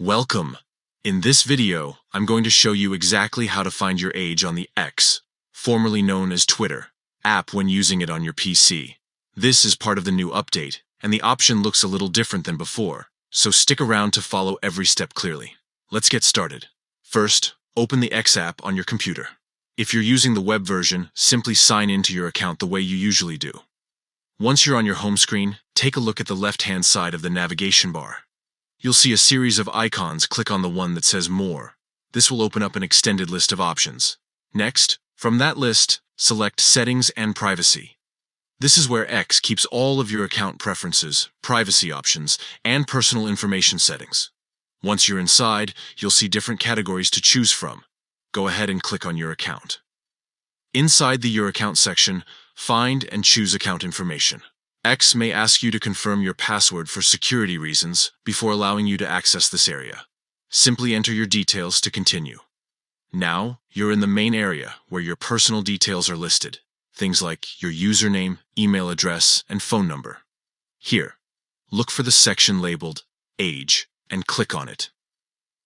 Welcome! In this video, I'm going to show you exactly how to find your age on the X, formerly known as Twitter, app when using it on your PC. This is part of the new update, and the option looks a little different than before, so stick around to follow every step clearly. Let's get started. First, open the X app on your computer. If you're using the web version, simply sign into your account the way you usually do. Once you're on your home screen, take a look at the left-hand side of the navigation bar. You'll see a series of icons. Click on the one that says More. This will open up an extended list of options. Next, from that list, select Settings and Privacy. This is where X keeps all of your account preferences, privacy options, and personal information settings. Once you're inside, you'll see different categories to choose from. Go ahead and click on your account. Inside the Your Account section, find and choose Account Information. X may ask you to confirm your password for security reasons before allowing you to access this area. Simply enter your details to continue. Now, you're in the main area where your personal details are listed. Things like your username, email address, and phone number. Here, look for the section labeled Age and click on it.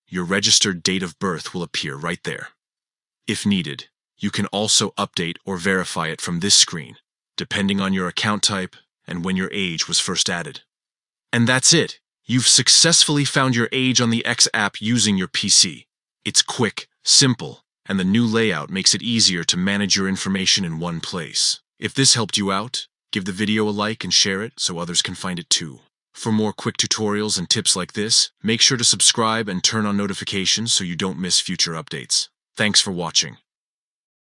Your registered date of birth will appear right there. If needed, you can also update or verify it from this screen, depending on your account type and when your age was first added. And that's it! You've successfully found your age on the X app using your PC. It's quick, simple, and the new layout makes it easier to manage your information in one place. If this helped you out, give the video a like and share it so others can find it too. For more quick tutorials and tips like this, make sure to subscribe and turn on notifications so you don't miss future updates. Thanks for watching.